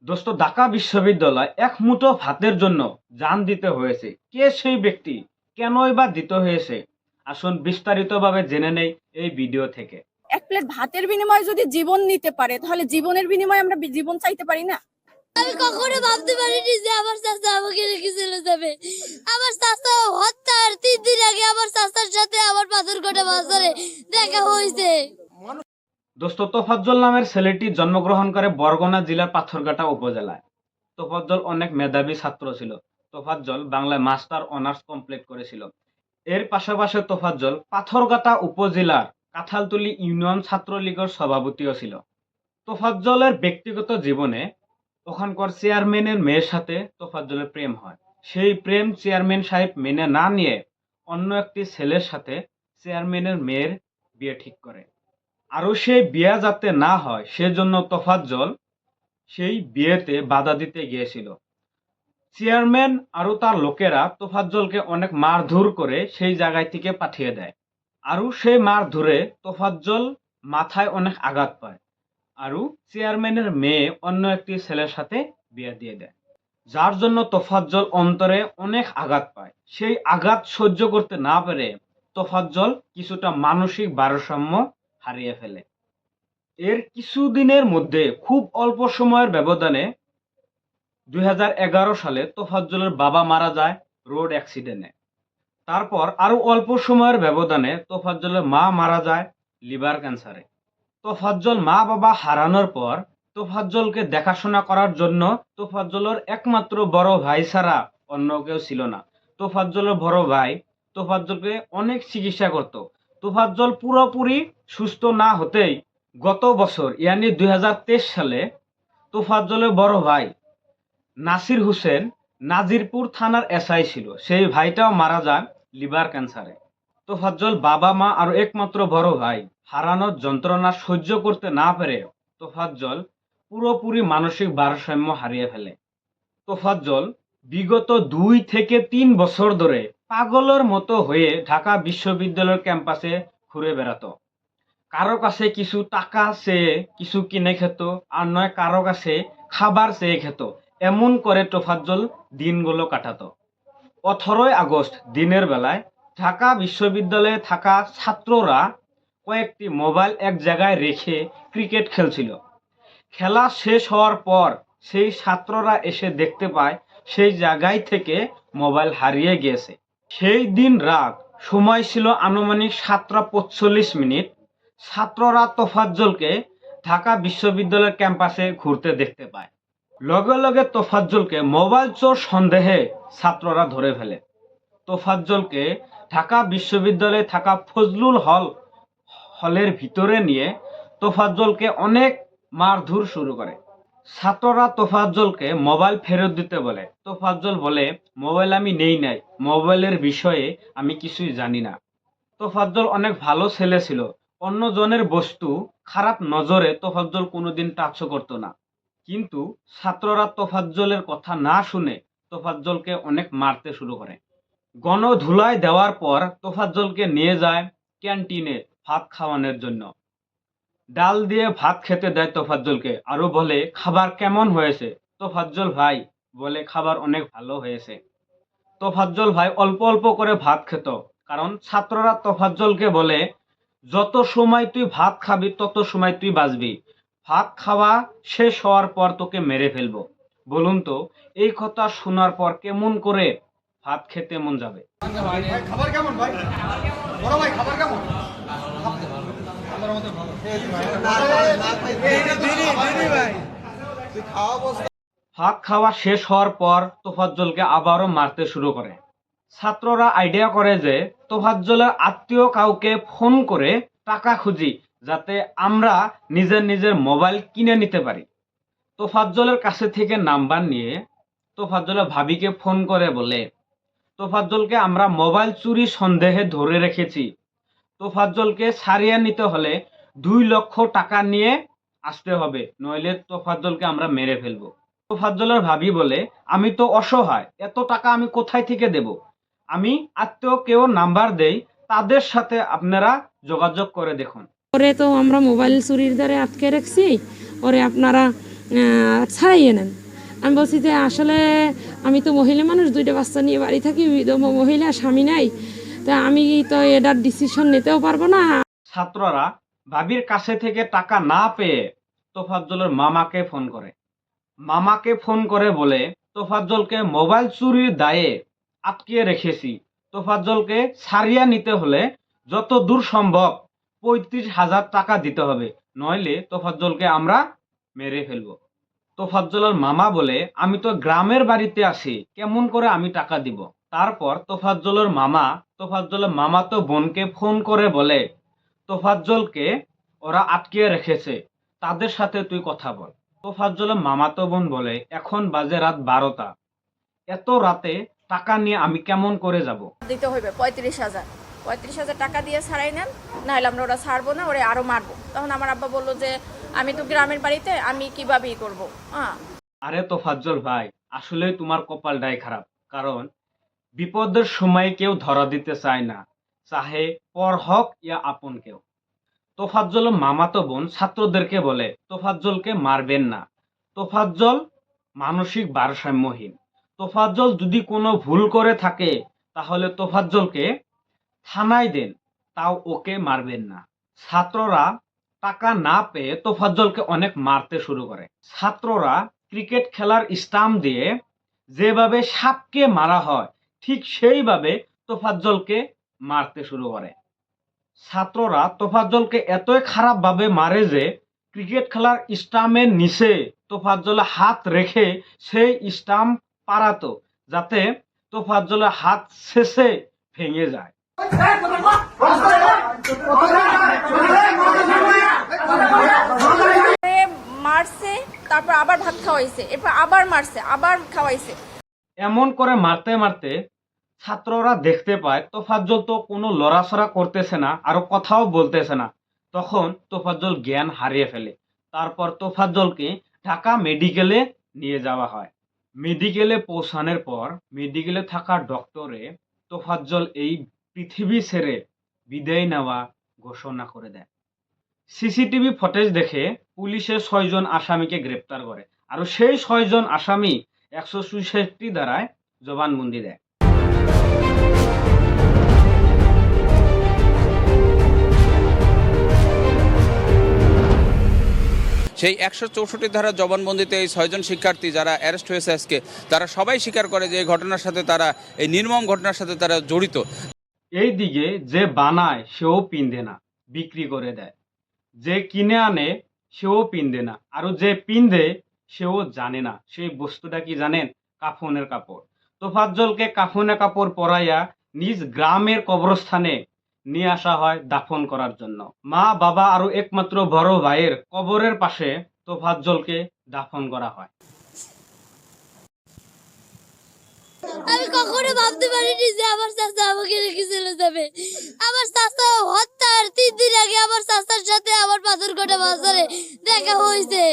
দোস্ত, ঢাকা বিশ্ববিদ্যালয় এক মুঠো ভাতের জন্য জান দিতে হয়েছে। কে সেই ব্যক্তি, কেনই বা দিতে হয়েছে? আসুন বিস্তারিতভাবে জেনে নেই এই ভিডিও থেকে। এক প্লেট ভাতের বিনিময়ে যদি জীবন নিতে পারে, তাহলে জীবনের বিনিময়ে আমরা জীবন চাইতে পারি না? আমি কখনো ভাবতে পারিনি যে আমার চাচা আমাকে রেখে চলে যাবে। আমার চাচা হত্যার 3 দিন আগে আমার চাচার সাথে আমার পাথরঘাটা বাজারে দেখা হয়েছে। দোস্ত, তোফাজ্জল নামের ছেলেটি জন্মগ্রহণ করে বরগুনা জেলার পাথরঘাটা উপজেলায়। তোফাজ্জল অনেক মেধাবী ছাত্র ছিল। তোফাজ্জল বাংলায় মাস্টার অনার্স কমপ্লিট করেছিল। এর পাশাপাশি তোফাজ্জল পাথরঘাটা উপজেলার কাঁঠালতলী ইউনিয়ন ছাত্রলীগের সভাপতিও ছিল। তোফাজ্জলের ব্যক্তিগত জীবনে ওখানকার চেয়ারম্যানের মেয়ের সাথে তোফাজ্জলের প্রেম হয়। সেই প্রেম চেয়ারম্যান সাহেব মেনে না নিয়ে অন্য একটি ছেলের সাথে চেয়ারম্যানের মেয়ের বিয়ে ঠিক করে। আরও সেই বিয়ে যাতে না হয় সেজন্য তোফাজ্জল সেই বিয়েতে বাধা দিতে গিয়েছিল। চেয়ারম্যান আরও তার লোকেরা তোফাজ্জলকে অনেক মারধর করে সেই জায়গায় থেকে পাঠিয়ে দেয়। আরও সেই মারধরে তোফাজ্জল মাথায় অনেক আঘাত পায়। আরও চেয়ারম্যানের মেয়ে অন্য একটি ছেলের সাথে বিয়ে দিয়ে দেয়, যার জন্য তোফাজ্জল অন্তরে অনেক আঘাত পায়। সেই আঘাত সহ্য করতে না পেরে তোফাজ্জল কিছুটা মানসিক ভারসাম্য হারিয়ে ফেলে। এর কিছুদিনের মধ্যে খুব অল্প সময়ের ব্যবধানে 2011 সালে তোফাজ্জলের বাবা মারা যায় রোড অ্যাক্সিডেন্টে। তারপর আরো অল্প সময়ের ব্যবধানে তোফাজ্জলের মা মারা যায় লিভার ক্যান্সারে। তোফাজ্জল মা বাবা হারানোর পর তোফাজ্জলকে দেখাশোনা করার জন্য তোফাজ্জলের একমাত্র বড় ভাই ছাড়া অন্য কেউ ছিল না। তোফাজ্জলের বড় ভাই তোফাজ্জলকে অনেক চিকিৎসা করত। তোফাজ্জল পুরোপুরি সুস্থ না হতেই গত বছর ইয়ানি 2023 সালে তোফাজ্জলের বড় ভাই নাসির হোসেন নাজিরপুর থানার এসআই ছিল। সেই ভাইটাও মারা যায় লিভার ক্যান্সারে। তোফাজ্জল বাবা মা আর একমাত্র বড় ভাই হারানোর যন্ত্রণা সহ্য করতে না পেরে তোফাজ্জল পুরোপুরি মানসিক ভারসাম্য হারিয়ে ফেলে। তোফাজ্জল বিগত 2 থেকে 3 বছর ধরে পাগলের মতো হয়ে ঢাকা বিশ্ববিদ্যালয়ের ক্যাম্পাসে ঘুরে বেড়াতো। কারো কাছে কিছু টাকা চেয়ে কিছু কিনে খেত, আর নয় কারো কাছে খাবার চেয়ে খেত। এমন করে তোফাজ্জল দিনগুলো কাটাতো। 18 আগস্ট দিনের বেলায় ঢাকা বিশ্ববিদ্যালয়ে থাকা ছাত্ররা কয়েকটি মোবাইল এক জায়গায় রেখে ক্রিকেট খেলছিল। খেলা শেষ হওয়ার পর সেই ছাত্ররা এসে দেখতে পায় সেই জায়গায় থেকে মোবাইল হারিয়ে গিয়েছে। সেই দিন রাত সময় ছিল আনুমানিক 7টা 45 মিনিট। ছাত্ররা তোফাজ্জলকে ঢাকা বিশ্ববিদ্যালয়ের ক্যাম্পাসে ঘুরতে দেখতে পায়। লগে লগে তোফাজ্জলকে মোবাইল চোর সন্দেহে ছাত্ররা ধরে ফেলে। তোফাজ্জলকে ঢাকা বিশ্ববিদ্যালয়ে থাকা ফজলুল হলের ভিতরে নিয়ে তোফাজ্জলকে অনেক মারধর শুরু করে। ছাত্ররা তোফাজ্জলকে মোবাইল ফেরত দিতে বলে। তোফাজ্জল বলে, মোবাইল আমি নেই নাই, মোবাইলের বিষয়ে আমি কিছুই জানি না। তোফাজ্জল অনেক ভালো ছেলে ছিল। অন্য জনের বস্তু খারাপ নজরে তোফাজ্জল কোনোদিন টাচও করতো না। কিন্তু ছাত্ররা তোফাজ্জলের কথা না শুনে তোফাজ্জলকে অনেক মারতে শুরু করে। গণধুলাই দেওয়ার পর তোফাজ্জলকে নিয়ে যায় ক্যান্টিনে ভাত খাওয়ানোর জন্য। ডাল দিয়ে ভাত খেতে দেয় তোফাজ্জলকে, আরো বলে, খাবার কেমন হয়েছে? তোফাজ্জল ভাই বলে, খাবার অনেক ভালো হয়েছে। তোফাজ্জল ভাই অল্প অল্প করে ভাত খেত, কারণ ছাত্ররা তোফাজ্জলকে বলে, যত সময় তুই ভাত খাবি তত সময় তুই বাঁচবি, ভাত খাওয়া শেষ হওয়ার পর তোকে মেরে ফেলবো। বলুন তো, এই কথা শোনার পর কেমন করে ভাত খেতে মন যাবে? খাবার কেমন ভাই? বড় ভাই খাবার কেমন? ভাত খাওয়া শেষ হওয়ার পর তোফাজ্জলকে আবারও মারতে শুরু করে। ছাত্ররা আইডিয়া করে যে তোফাজ্জলের আত্মীয় কাউকে ফোন করে টাকা খুঁজি, যাতে আমরা নিজের নিজের মোবাইল কিনে নিতে পারি। তোফাজ্জলের কাছে থেকে নাম্বার নিয়ে তোফাজ্জলের ভাবিকে ফোন করে বলে, তোফাজ্জলকে আমরা মোবাইল চুরি সন্দেহে ধরে রেখেছি। তোফাজ্জলকে ছাড়িয়ে নিতে হলে 2 লক্ষ টাকা নিয়ে আসতে হবে, নইলে তোফাজ্জলকে আমরা মেরে ফেলবো। তোফাজ্জলের ভাবি বলে, আমি তো অসহায়, এত টাকা আমি কোথায় থেকে দেব? আমি আত্মীয় কেউ নাম্বার দেই, তাদের সাথে আপনারা যোগাযোগ করে দেখুন। পরে তো আমরা মোবাইল চুরির দ্বারা আটকে রাখছি। পরে আপনারা ছাড়াইয়ে নেন। আমি বলছি যে আসলে আমি তো মহিলা মানুষ, 2টা বাচ্চা নিয়ে বাড়ি থাকি, মহিলা স্বামী নাই, তা আমি তো এটার ডিসিশন নিতেও পারবো না। ছাত্ররা ভাবির কাছে থেকে টাকা না পেয়ে তোফাজ্জলের মামাকে ফোন করে। মামাকে ফোন করে বলে তোফাজ্জলকে মোবাইল চুরির দায়ে আটকিয়ে রেখেছি। তোফাজ্জলকে ছাড়িয়ে নিতে হলে যত দূর সম্ভব 35,000 টাকা দিতে হবে, নইলে তোফাজ্জলকে আমরা মেরে ফেলবো। তোফাজ্জলের মামা বলে আমি তো গ্রামের বাড়িতে আছি, কেমন করে আমি টাকা দিব। তারপর তোফাজ্জলের মামাতো বোনকে ফোন করে বলে তোফাজ্জলকে ওরা আটকিয়ে রেখেছে, তাদের সাথে তুই কথা বল। তোফাজ্জলের মামাতো বোন বলে এখন বাজে রাত 12টা, এত রাতে টাকা নিয়ে আমি কেমন করে যাব। দিতে হইবে 35,000 টাকা দিয়ে ছাড়াই নেন, নাহলে আমরা ওরা ছাড়বো না, ওরা আরো মারবো। তখন আমার আব্বা বললো যে আমি তো গ্রামের বাড়িতে, আমি কিভাবে করবো। আরে তোফাজ্জল ভাই, আসলেই তোমার কপালটাই খারাপ, কারণ বিপদের সময় কেউ ধরা দিতে চায় না, চাহে পর হক ইয়া আপন কেউ। তোফাজ্জলের মামাতো বোন ছাত্রদেরকে বলে তোফাজ্জলকে মারবেন না, তোফাজ্জল মানসিক ভারসাম্যহীন। তোফাজ্জল যদি কোনো ভুল করে থাকে তাহলে তোফাজ্জলকে থানায় দেন, তাও ওকে মারবেন না। ছাত্ররা টাকা না পেয়ে তোফাজ্জলকে অনেক মারতে শুরু করে। ছাত্ররা ক্রিকেট খেলার স্টাম্প দিয়ে যেভাবে সাপকে মারা হয় ঠিক সেইভাবে তোফাজ্জলকে মারতে শুরু করে। ছাত্ররা তোফাজ্জলকে এতই খারাপ ভাবে মারে যে ক্রিকেট খেলার স্টাম্পের নিচে তোফাজ্জলের হাত রেখে সেই স্টাম্প পাড়াতো, যাতে তোফাজ্জলের হাত শেষে ভেঙে যায়। মারছে, তারপর আবার ভাত খাওয়াইছে, এরপর আবার মারছে, আবার খাওয়াইছে। এমন করে মারতে মারতে ছাত্ররা দেখতে পায় তোফাজ্জল তো কোনো লড়াছড়া করতেছে না, আরো কথাও বলতেছে না। তখন তোফাজ্জল জ্ঞান হারিয়ে ফেলে। তারপর তোফাজ্জলকে ঢাকা মেডিকেলে নিয়ে যাওয়া হয়। মেডিকেলে পৌঁছানোর পর মেডিকেলে থাকা ডক্টরে তোফাজ্জল এই পৃথিবী ছেড়ে বিদায় নেওয়া ঘোষণা করে দেয়। সিসিটিভি ফুটেজ দেখে পুলিশের 6 জন আসামিকে গ্রেপ্তার করে, আর সেই 6 জন আসামি 166 ধারায় জবানবন্দি দেয়। সেই 164 ধারা জবানবন্দিতে এই 6 জন শিক্ষার্থী যারা অ্যারেস্ট হয়েছে আজকে, তারা সবাই স্বীকার করে যে এই ঘটনার সাথে তারা, এই নির্মম ঘটনার সাথে তারা জড়িত। এই দিকে যে বানায় সেও পিন্ধে না, বিক্রি করে দেয়। যে কিনে আনে সেও পিন্ধে না, আর যে পিন্ধে সেও জানে না সেই বস্তুটা কি জানেন? কাফনের কাপড়। তোফাজ্জলকে কাফনের কাপড় পরাইয়া নিজ গ্রামের কবরস্থানে নিয়ে আসা হয় দাফন করার জন্য। মা বাবা আরো একমাত্র বড় ভাইয়ের কবরের পাশে তোফাজ্জলকে দাফন করা হয়। আমি কখনো ভাবতে পারিনি যে আমার চাচা আমাকে রেখে চলে যাবে। আমার চাচা হত্যার 3 দিন আগে আমার চাচার সাথে আমার পাথরঘাটা বাজারে দেখা হয়েছে।